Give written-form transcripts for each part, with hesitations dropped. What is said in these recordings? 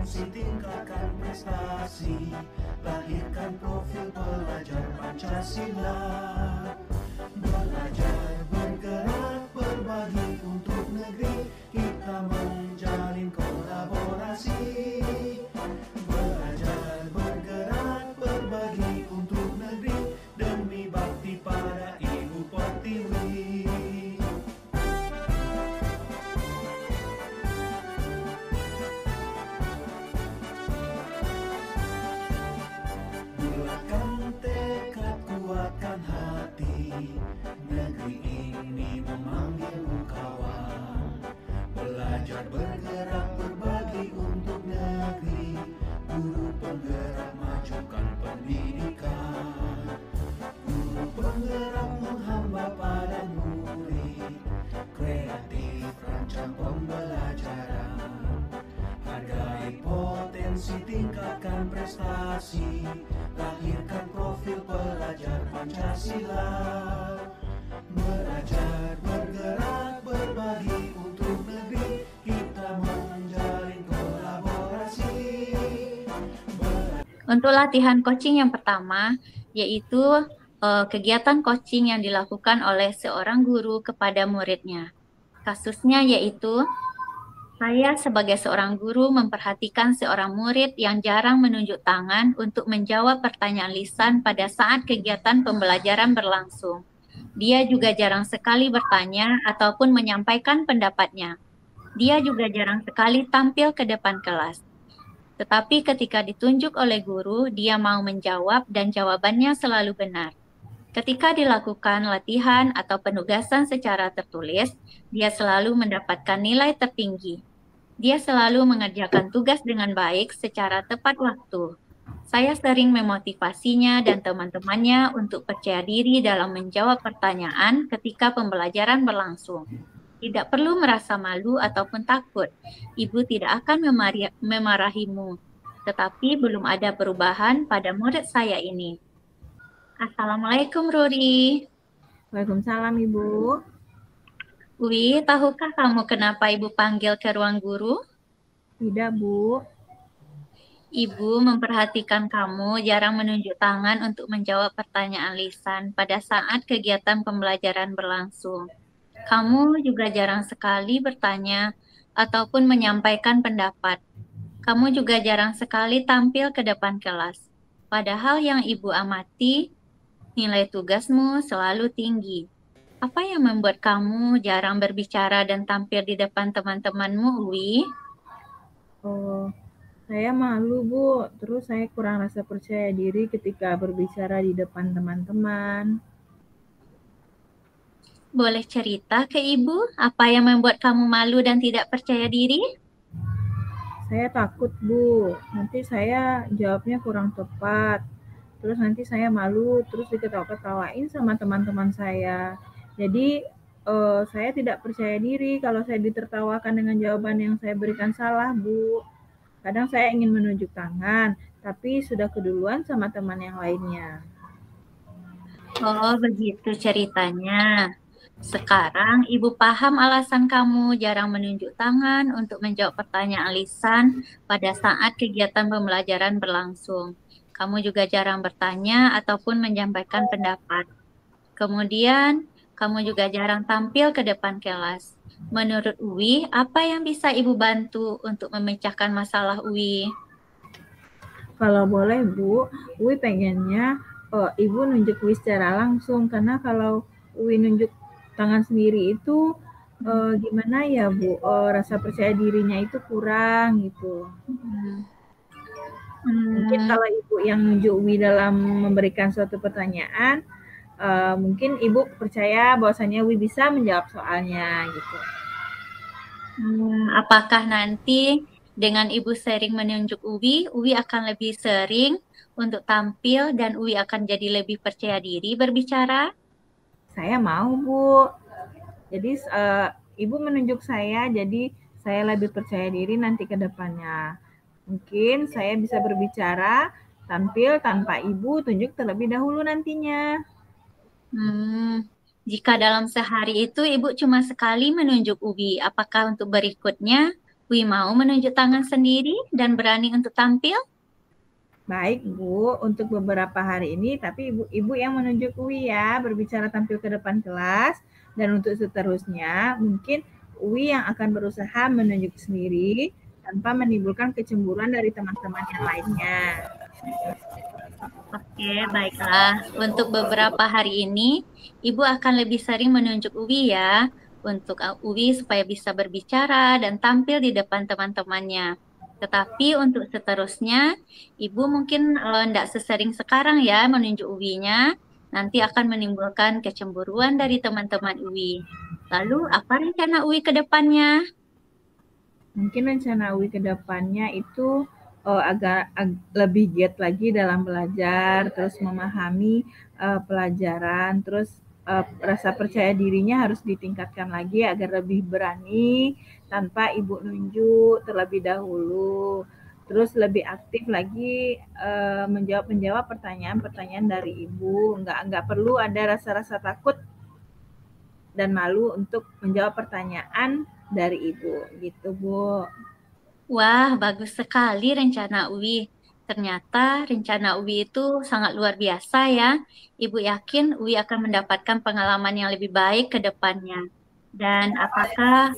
berpotensi tingkatkan prestasi, lahirkan profil pelajar Pancasila. Belajar, bergerak, berbagi untuk negeri, kita menjalin kolaborasi. Belajar, bergerak, berbagi untuk negeri, demi bakti pada Ibu Pertiwi. Bulatkan tekad, kuatkan hati, negeri ini memanggilmu kawan. Belajar, bergerak, berbagi untuk negeri, guru penggerak majukan pendidikan. Guru penggerak menghamba pada murid, kreatif rancang pembelajaran. Hargai potensi, tingkatkan prestasi, lahirkan profil pelajar Pancasila. Belajar, bergerak, berbagi untuk negeri, kita menjalin kolaborasi. Untuk latihan coaching yang pertama, yaitu kegiatan coaching yang dilakukan oleh seorang guru kepada muridnya. Kasusnya yaitu, saya sebagai seorang guru memperhatikan seorang murid yang jarang menunjuk tangan untuk menjawab pertanyaan lisan pada saat kegiatan pembelajaran berlangsung. Dia juga jarang sekali bertanya ataupun menyampaikan pendapatnya. Dia juga jarang sekali tampil ke depan kelas. Tetapi ketika ditunjuk oleh guru, dia mau menjawab dan jawabannya selalu benar. Ketika dilakukan latihan atau penugasan secara tertulis, dia selalu mendapatkan nilai tertinggi. Dia selalu mengerjakan tugas dengan baik secara tepat waktu. Saya sering memotivasinya dan teman-temannya untuk percaya diri dalam menjawab pertanyaan ketika pembelajaran berlangsung. Tidak perlu merasa malu ataupun takut. Ibu tidak akan memarahimu. Tetapi belum ada perubahan pada murid saya ini. Assalamualaikum, Ruri. Waalaikumsalam, Ibu. Wi, tahukah kamu kenapa Ibu panggil ke ruang guru? Tidak, Bu. Ibu memperhatikan kamu jarang menunjuk tangan untuk menjawab pertanyaan lisan pada saat kegiatan pembelajaran berlangsung. Kamu juga jarang sekali bertanya ataupun menyampaikan pendapat. Kamu juga jarang sekali tampil ke depan kelas. Padahal yang Ibu amati, nilai tugasmu selalu tinggi. Apa yang membuat kamu jarang berbicara dan tampil di depan teman-temanmu, Wi? Oh, saya malu, Bu. Terus saya kurang rasa percaya diri ketika berbicara di depan teman-teman. Boleh cerita ke Ibu apa yang membuat kamu malu dan tidak percaya diri? Saya takut, Bu. Nanti saya jawabnya kurang tepat. Terus nanti saya malu, terus diketawa-ketawain sama teman-teman saya. Jadi, saya tidak percaya diri kalau saya ditertawakan dengan jawaban yang saya berikan salah, Bu. Kadang saya ingin menunjuk tangan, tapi sudah keduluan sama teman yang lainnya. Oh, begitu ceritanya. Sekarang Ibu paham alasan kamu jarang menunjuk tangan untuk menjawab pertanyaan lisan pada saat kegiatan pembelajaran berlangsung. Kamu juga jarang bertanya ataupun menyampaikan pendapat. Kemudian, kamu juga jarang tampil ke depan kelas. Menurut Uwi, apa yang bisa Ibu bantu untuk memecahkan masalah Uwi? Kalau boleh, Bu, Uwi pengennya Ibu nunjuk Uwi secara langsung, karena kalau Uwi nunjuk tangan sendiri itu gimana ya, Bu, rasa percaya dirinya itu kurang gitu. Mungkin kalau Ibu yang nunjuk Uwi dalam memberikan suatu pertanyaan, mungkin Ibu percaya bahwasannya Uwi bisa menjawab soalnya gitu. Apakah nanti dengan Ibu sering menunjuk Uwi akan lebih sering untuk tampil dan Uwi akan jadi lebih percaya diri berbicara? Saya mau, Bu. Jadi Ibu menunjuk saya, jadi saya lebih percaya diri nanti ke depannya. Mungkin saya bisa berbicara, tampil tanpa Ibu tunjuk terlebih dahulu nantinya. Jika dalam sehari itu Ibu cuma sekali menunjuk Uwi, apakah untuk berikutnya Wi mau menunjuk tangan sendiri dan berani untuk tampil? Baik, Bu. Untuk beberapa hari ini, tapi Ibu yang menunjuk Uwi ya, berbicara tampil ke depan kelas. Dan untuk seterusnya, mungkin Uwi yang akan berusaha menunjuk sendiri tanpa menimbulkan kecemburuan dari teman-teman yang lainnya. Oke, baiklah. Untuk beberapa hari ini, Ibu akan lebih sering menunjuk Uwi ya, untuk Uwi supaya bisa berbicara dan tampil di depan teman-temannya. Tetapi untuk seterusnya, Ibu mungkin tidak sesering sekarang ya menunjuk Uwinya, nanti akan menimbulkan kecemburuan dari teman-teman Uwi. Lalu, apa rencana Uwi ke depannya? Mungkin rencana Uwi ke depannya itu lebih giat lagi dalam belajar, terus memahami pelajaran, terus rasa percaya dirinya harus ditingkatkan lagi agar lebih berani tanpa Ibu nunjuk terlebih dahulu. Terus lebih aktif lagi menjawab pertanyaan-pertanyaan dari Ibu. Nggak perlu ada rasa-rasa takut dan malu untuk menjawab pertanyaan dari Ibu. Gitu, Bu. Wah, bagus sekali rencana Uwi. Ternyata rencana Uwi itu sangat luar biasa ya. Ibu yakin Uwi akan mendapatkan pengalaman yang lebih baik ke depannya. Dan apakah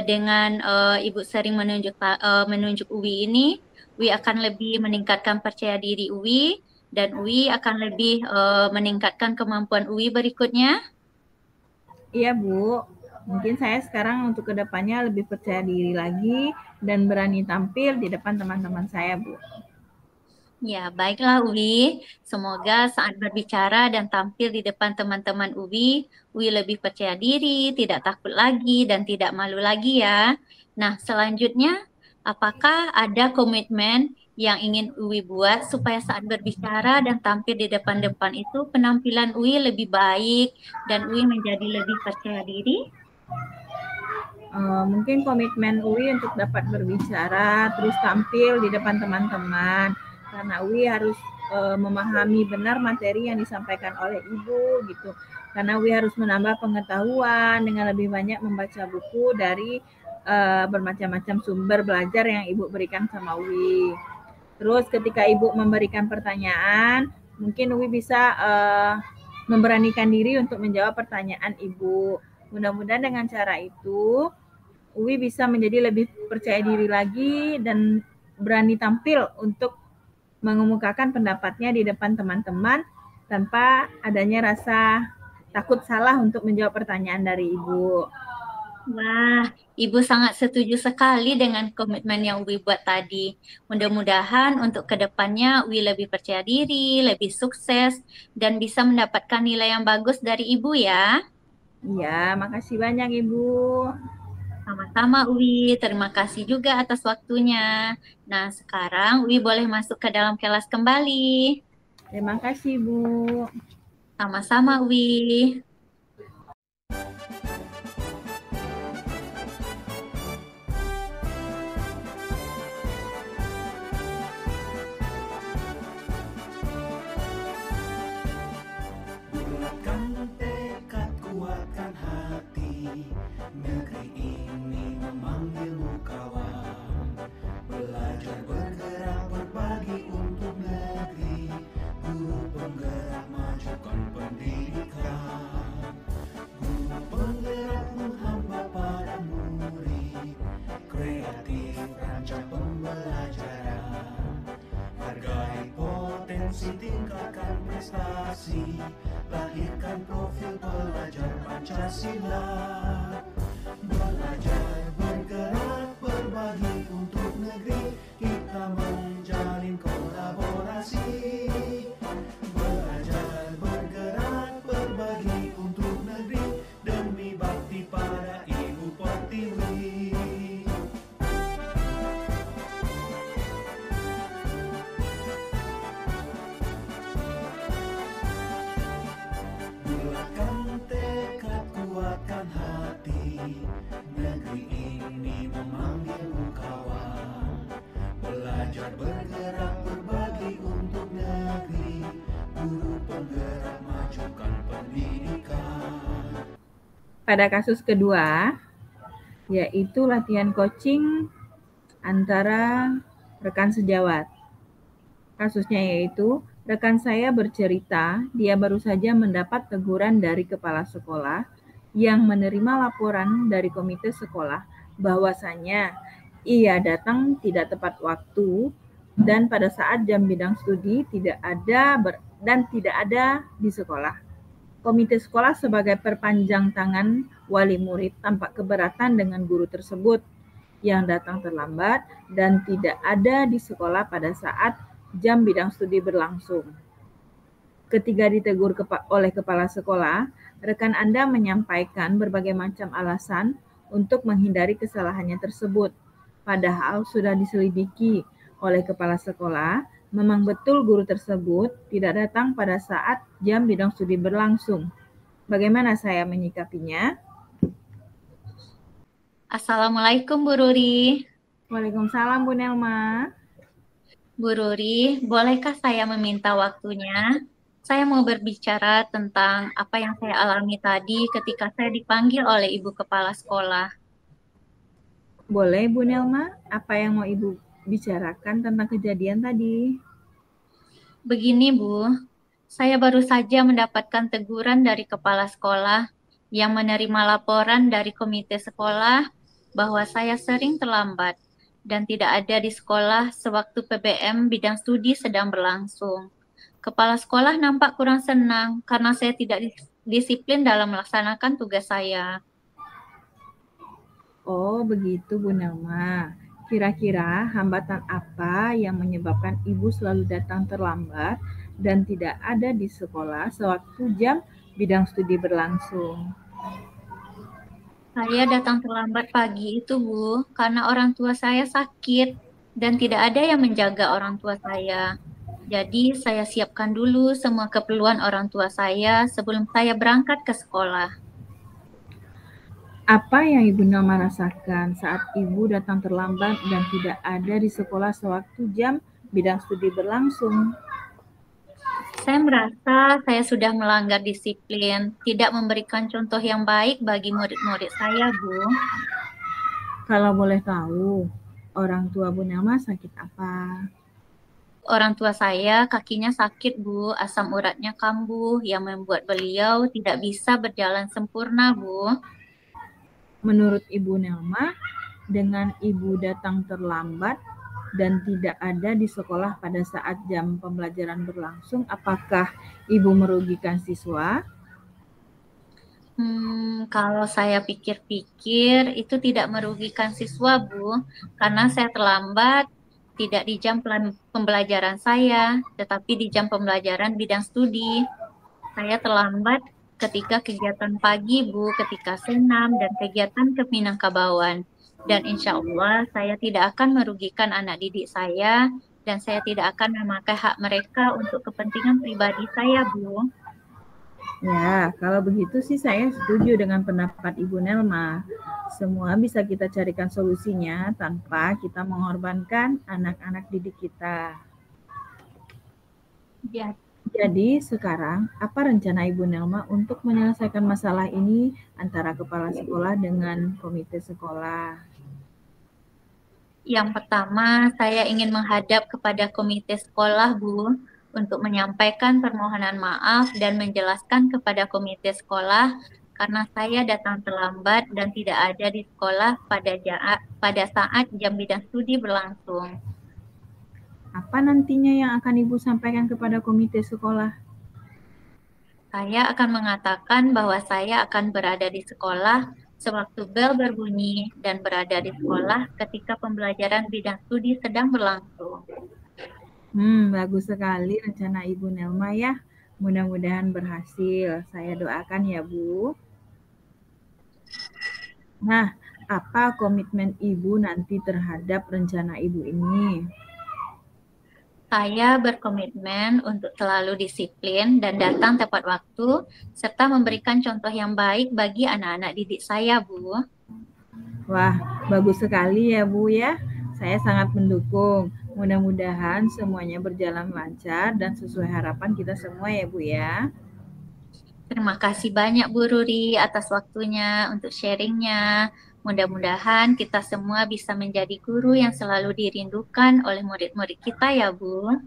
dengan Ibu sering menunjuk Uwi ini, Uwi akan lebih meningkatkan percaya diri Uwi, dan Uwi akan lebih meningkatkan kemampuan Uwi berikutnya? Iya, Bu. Mungkin saya sekarang untuk kedepannya lebih percaya diri lagi dan berani tampil di depan teman-teman saya, Bu. Ya, baiklah Uwi. Semoga saat berbicara dan tampil di depan teman-teman Uwi lebih percaya diri, tidak takut lagi, dan tidak malu lagi ya. Nah, selanjutnya, apakah ada komitmen yang ingin Uwi buat supaya saat berbicara dan tampil di depan-depan itu penampilan Uwi lebih baik dan Uwi menjadi lebih percaya diri? Mungkin komitmen Uwi untuk dapat berbicara, terus tampil di depan teman-teman. Karena Uwi harus memahami benar materi yang disampaikan oleh Ibu gitu. Karena Uwi harus menambah pengetahuan dengan lebih banyak membaca buku dari bermacam-macam sumber belajar yang Ibu berikan sama Uwi. Terus ketika Ibu memberikan pertanyaan, mungkin Uwi bisa memberanikan diri untuk menjawab pertanyaan Ibu. Mudah-mudahan dengan cara itu Uwi bisa menjadi lebih percaya diri lagi dan berani tampil untuk mengemukakan pendapatnya di depan teman-teman tanpa adanya rasa takut salah untuk menjawab pertanyaan dari Ibu. Wah, Ibu sangat setuju sekali dengan komitmen yang Uwi buat tadi. Mudah-mudahan untuk kedepannya Uwi lebih percaya diri, lebih sukses, dan bisa mendapatkan nilai yang bagus dari Ibu ya. Iya, makasih banyak Ibu. Sama-sama Uwi, terima kasih juga atas waktunya. Nah, sekarang Uwi boleh masuk ke dalam kelas kembali. Terima kasih Bu. Sama-sama Uwi. Bulatkan tekad, kuatkan hati. Negeri ini memanggilmu kawan. Belajar bergerak berbagi untuk negeri. Guru penggerak majukan pendidikan. Guru penggerak menghamba pada murid. Kreatif rancang pembelajaran. Hargai potensi, tingkatkan prestasi. Lahirkan profil pelajar Pancasila. Belajar bergerak berbagi untuk negeri. Kita menjalin kolaborasi. Belajar bergerak berbagi untuk negeri. Demi bakti pada Ibu Pertiwi. Bulatkan tekad, kuatkan hati. Negeri ini memanggilmu kawan. Belajar bergerak berbagi untuk negeri. Guru penggerak majukan pendidikan. Pada kasus kedua, yaitu latihan coaching antara rekan sejawat. Kasusnya yaitu, rekan saya bercerita dia baru saja mendapat teguran dari kepala sekolah yang menerima laporan dari komite sekolah bahwasanya ia datang tidak tepat waktu dan pada saat jam bidang studi tidak ada di sekolah. Komite sekolah sebagai perpanjang tangan wali murid tampak keberatan dengan guru tersebut yang datang terlambat dan tidak ada di sekolah pada saat jam bidang studi berlangsung. Ketika ditegur oleh kepala sekolah, rekan Anda menyampaikan berbagai macam alasan untuk menghindari kesalahannya tersebut. Padahal sudah diselidiki oleh kepala sekolah, memang betul guru tersebut tidak datang pada saat jam bidang studi berlangsung. Bagaimana saya menyikapinya? Assalamualaikum Bu Ruri. Waalaikumsalam Bu Nelma. Bu Ruri, bolehkah saya meminta waktunya? Saya mau berbicara tentang apa yang saya alami tadi ketika saya dipanggil oleh Ibu Kepala Sekolah. Boleh Bu Nelma, apa yang mau Ibu bicarakan tentang kejadian tadi? Begini Bu, saya baru saja mendapatkan teguran dari Kepala Sekolah yang menerima laporan dari komite sekolah bahwa saya sering terlambat dan tidak ada di sekolah sewaktu PBM bidang studi sedang berlangsung. Kepala sekolah nampak kurang senang karena saya tidak disiplin dalam melaksanakan tugas saya. Oh, begitu Bu Nelma. Kira-kira hambatan apa yang menyebabkan Ibu selalu datang terlambat dan tidak ada di sekolah sewaktu jam bidang studi berlangsung? Saya datang terlambat pagi itu, Bu, karena orang tua saya sakit dan tidak ada yang menjaga orang tua saya. Jadi, saya siapkan dulu semua keperluan orang tua saya sebelum saya berangkat ke sekolah. Apa yang Ibu Nelma rasakan saat Ibu datang terlambat dan tidak ada di sekolah sewaktu jam bidang studi berlangsung? Saya merasa saya sudah melanggar disiplin, tidak memberikan contoh yang baik bagi murid-murid saya, Bu. Kalau boleh tahu, orang tua Bu Nelma sakit apa? Orang tua saya kakinya sakit, Bu, asam uratnya kambuh yang membuat beliau tidak bisa berjalan sempurna, Bu. Menurut Ibu Nelma, dengan Ibu datang terlambat dan tidak ada di sekolah pada saat jam pembelajaran berlangsung, apakah Ibu merugikan siswa? Kalau saya pikir-pikir itu tidak merugikan siswa, Bu, karena saya terlambat tidak di jam pembelajaran saya, tetapi di jam pembelajaran bidang studi. Saya terlambat ketika kegiatan pagi, Bu, ketika senam dan kegiatan ke Minangkabauan. Dan insya Allah saya tidak akan merugikan anak didik saya dan saya tidak akan memakai hak mereka untuk kepentingan pribadi saya, Bu. Ya, kalau begitu sih saya setuju dengan pendapat Ibu Nelma. Semua bisa kita carikan solusinya tanpa kita mengorbankan anak-anak didik kita. Ya, Jadi sekarang apa rencana Ibu Nelma untuk menyelesaikan masalah ini antara kepala sekolah dengan komite sekolah? Yang pertama, saya ingin menghadap kepada komite sekolah, Bu, untuk menyampaikan permohonan maaf dan menjelaskan kepada komite sekolah karena saya datang terlambat dan tidak ada di sekolah pada saat jam bidang studi berlangsung. Apa nantinya yang akan Ibu sampaikan kepada komite sekolah? Saya akan mengatakan bahwa saya akan berada di sekolah sewaktu bel berbunyi dan berada di sekolah ketika pembelajaran bidang studi sedang berlangsung. Bagus sekali rencana Ibu Nelma ya. Mudah-mudahan berhasil. Saya doakan ya, Bu. Nah, apa komitmen Ibu nanti terhadap rencana Ibu ini? Saya berkomitmen untuk selalu disiplin dan datang tepat waktu, serta memberikan contoh yang baik bagi anak-anak didik saya, Bu. Wah, bagus sekali ya, Bu ya. Saya sangat mendukung. Mudah-mudahan semuanya berjalan lancar dan sesuai harapan kita semua ya, Bu ya. Terima kasih banyak Bu Ruri atas waktunya untuk sharingnya. Mudah-mudahan kita semua bisa menjadi guru yang selalu dirindukan oleh murid-murid kita ya, Bu.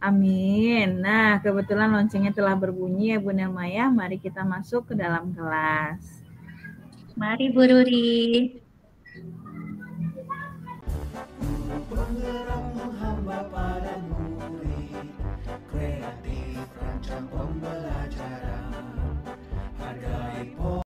Amin. Nah, kebetulan loncengnya telah berbunyi ya Bunda Maya. Mari kita masuk ke dalam kelas. Mari Bu Ruri. Guru penggerak menghamba pada murid, kreatif rancang pembelajaran.